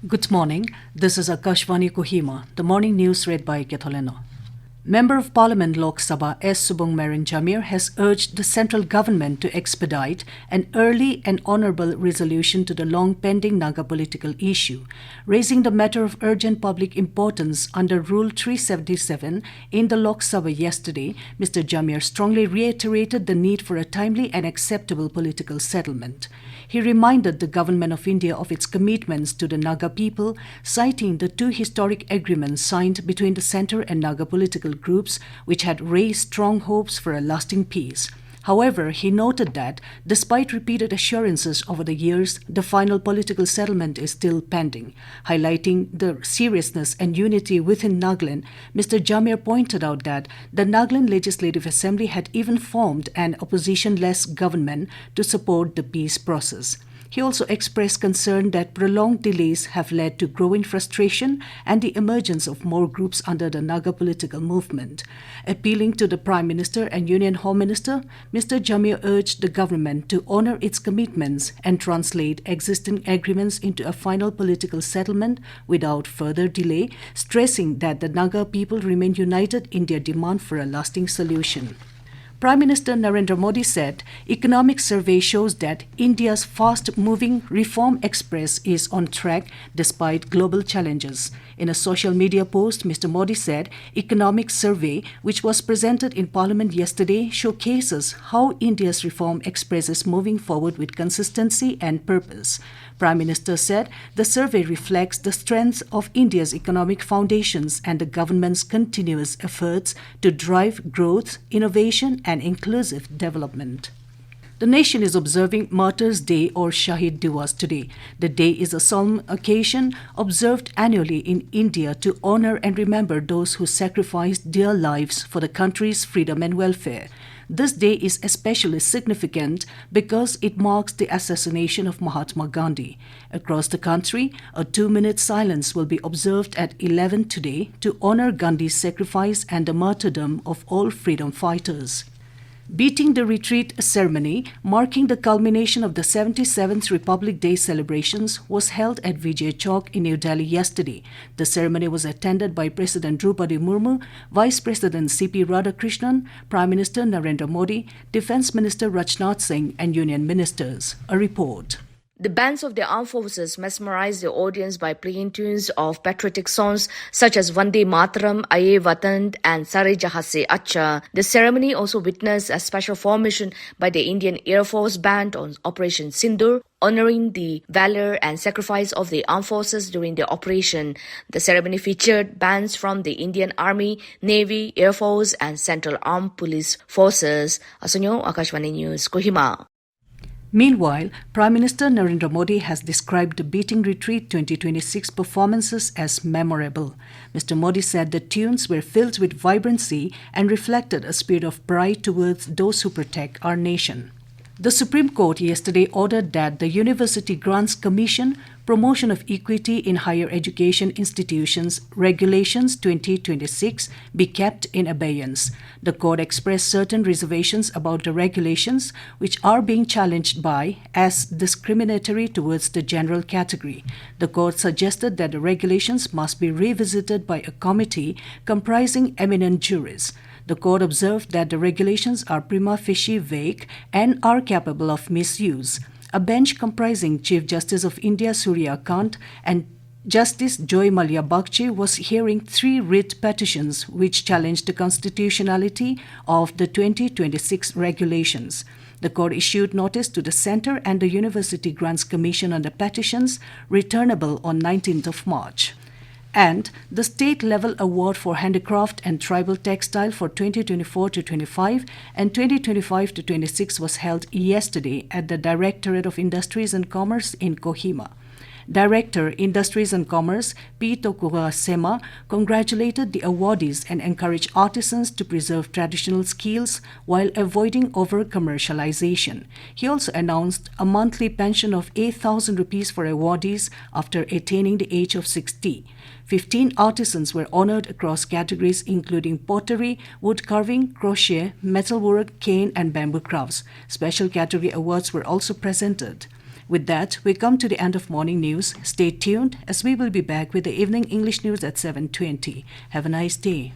Good morning. This is Akashvani Kohima, the morning news read by Ketholeno. Member of Parliament Lok Sabha S. Supongmeren Jamir has urged the central government to expedite an early and honourable resolution to the long-pending Naga political issue, raising the matter of urgent public importance under Rule 377 in the Lok Sabha yesterday. Mr. Jamir strongly reiterated the need for a timely and acceptable political settlement. He reminded the Government of India of its commitments to the Naga people, citing the two historic agreements signed between the centre and Naga political groups, which had raised strong hopes for a lasting peace. However, he noted that, despite repeated assurances over the years, the final political settlement is still pending. Highlighting the seriousness and unity within Nagaland, Mr. Jamir pointed out that the Nagaland Legislative Assembly had even formed an opposition-less government to support the peace process. He also expressed concern that prolonged delays have led to growing frustration and the emergence of more groups under the Naga political movement. Appealing to the Prime Minister and Union Home Minister, Mr. Jamir urged the government to honour its commitments and translate existing agreements into a final political settlement without further delay, stressing that the Naga people remain united in their demand for a lasting solution. Prime Minister Narendra Modi said economic survey shows that India's fast-moving reform express is on track despite global challenges. In a social media post, Mr. Modi said economic survey, which was presented in Parliament yesterday, showcases how India's reform express is moving forward with consistency and purpose. Prime Minister said the survey reflects the strength of India's economic foundations and the government's continuous efforts to drive growth, innovation and inclusive development. The nation is observing Martyr's Day or Shaheed Diwas today. The day is a solemn occasion observed annually in India to honour and remember those who sacrificed their lives for the country's freedom and welfare. This day is especially significant because it marks the assassination of Mahatma Gandhi. Across the country, a 2-minute silence will be observed at 11 today to honour Gandhi's sacrifice and the martyrdom of all freedom fighters. Beating the retreat ceremony, marking the culmination of the 77th Republic Day celebrations, was held at Vijay Chowk in New Delhi yesterday. The ceremony was attended by President Draupadi Murmu, Vice President C.P. Radhakrishnan, Prime Minister Narendra Modi, Defence Minister Rajnath Singh and Union Ministers. A report. The bands of the armed forces mesmerized the audience by playing tunes of patriotic songs such as Vande Mataram, Aaye Vatan and Sare Jahan Se Acha. The ceremony also witnessed a special formation by the Indian Air Force Band on Operation Sindoor, honoring the valor and sacrifice of the armed forces during the operation. The ceremony featured bands from the Indian Army, Navy, Air Force and Central Armed Police Forces. Asunyo, Akashvani News, Kohima. Meanwhile, Prime Minister Narendra Modi has described the Beating Retreat 2026 performances as memorable. Mr. Modi said the tunes were filled with vibrancy and reflected a spirit of pride towards those who protect our nation. The Supreme Court yesterday ordered that the University Grants Commission Promotion of Equity in Higher Education Institutions Regulations 2026 be kept in abeyance. The court expressed certain reservations about the regulations, which are being challenged as discriminatory towards the general category. The court suggested that the regulations must be revisited by a committee comprising eminent jurists. The court observed that the regulations are prima facie vague and are capable of misuse. A bench comprising Chief Justice of India Surya Kant and Justice Joy Mallya Bagchi was hearing 3 writ petitions which challenged the constitutionality of the 2026 regulations. The court issued notice to the Centre and the University Grants Commission on the petitions, returnable on 19th of March. And the state-level award for handicraft and tribal textile for 2024-25 and 2025-26 was held yesterday at the Directorate of Industries and Commerce in Kohima. Director, Industries and Commerce, P. Tokura Sema, congratulated the awardees and encouraged artisans to preserve traditional skills while avoiding over-commercialization. He also announced a monthly pension of 8,000 rupees for awardees after attaining the age of 60. 15 artisans were honored across categories including pottery, wood carving, crochet, metalwork, cane and bamboo crafts. Special category awards were also presented. With that, we come to the end of morning news. Stay tuned as we will be back with the evening English news at 7:20. Have a nice day.